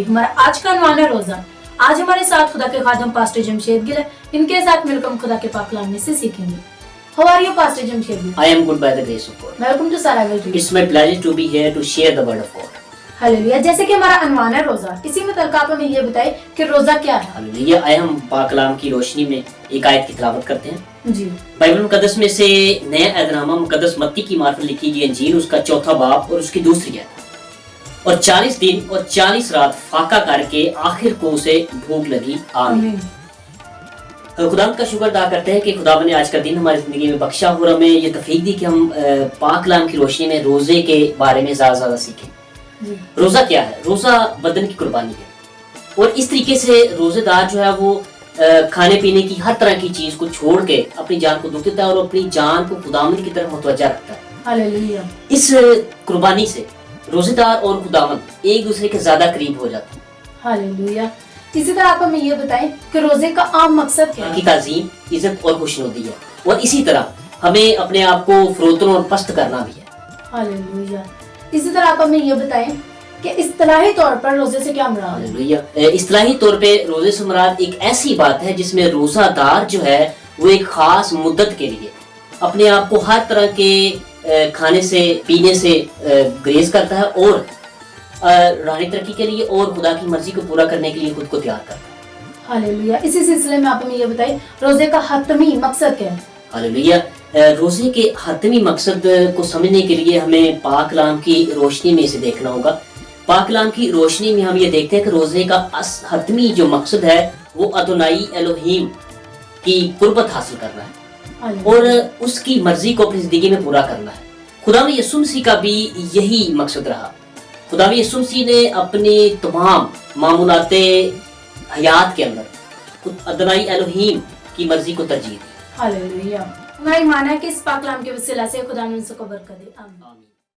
हमारा आज का अनवान है रोजा। आज हमारे साथ खुदा के खादम पास्टर जमशेद गिल है। इनके साथ मिलकर हम खुदा के पाक कलाम में से सीखेंगे। How are you, Pastor Jamshed? I am good by the grace of God. Welcome to Saraville TV. It's my pleasure to be here to share the word of God. Hallelujah. जैसे कि हमारा अनवान है रोजा, इसी में तलक आप हमें ये बताइए कि रोजा क्या है। हालेलुया। आए हम पाक कलाम की रोशनी में एक आयत की तिलावत करते हैं जी। बाइबल मुकद्दस में से नया ऐदनामा मुकद्दस मत्ती की मार्फत लिखी गई अंजील उसका चौथा बाब और उसकी दूसरी आयत। और 40 दिन और 40 रात फाका करके आखिर को उसे भूख लगी। आमीन। खुदा का शुक्र अदा करते हैं कि खुदा ने आज का दिन हमारी जिंदगी में बख्शा और हमें ये तौफीक दी कि हम पाक कलाम की रोशनी में रोजे के बारे में ज्यादा सीखें। रोजा क्या है? रोजा बदन की कुर्बानी है और इस तरीके से रोजेदार जो है वो खाने पीने की हर तरह की चीज को छोड़ के अपनी जान को दुख देता है और अपनी जान को खुदावंद की तरफ मुतवज्जा रखता है। हालेलुया। इस कुर्बानी से रोजेदार और खुदावंद एक दूसरे के ज्यादा करीब हो जाते हैं। हालेलुया। इसी तरह आप हमें ये बताएं कि रोजे का आम मकसद क्या है? की ताज़ीम, इज्जत और खुशनुदी है और इसी तरह हमें अपने आप को फरोतन और पस्त करना भी है। हालेलुया। इसी तरह आप हमें ये बताएं कि इस्तिलाही तौर पर रोजे से क्या मुराद है? हालेलुया। इस्तिलाही तौर पे रोजे से मुराद एक ऐसी बात है जिसमें रोजादार जो है वो एक खास मुद्दत के लिए अपने आप को हर तरह के खाने से पीने से ग्रेज करता है और रानी तरक्की के लिए और खुदा की मर्जी को पूरा करने के लिए खुद को तैयार करता है। हालेलुया। इसी सिलसिले में आप हमें ये बताइए रोजे का हतमी मकसद क्या है? हालेलुया। रोजे के हतमी मकसद को समझने के लिए हमें पाक कलाम की रोशनी में इसे देखना होगा। पाक कलाम की रोशनी में हम ये देखते हैं कि रोजे का हतमी जो मकसद है वो अदोनाई एलोहीम की कुर्बत हासिल करना है और उसकी मर्जी को अपनी जिंदगी में पूरा करना है। खुदा यीशु मसीह का भी यही मकसद रहा। खुदा यीशु मसीह ने अपनी तमाम मामूलाते हयात के अंदर अदनाई एलोहीम की मर्जी को तरजीह दी। हालेलुया। हमारा ईमान है कि इस पाक कलाम के वसीला से खुदा ने उनको बरकत दे। आमीन।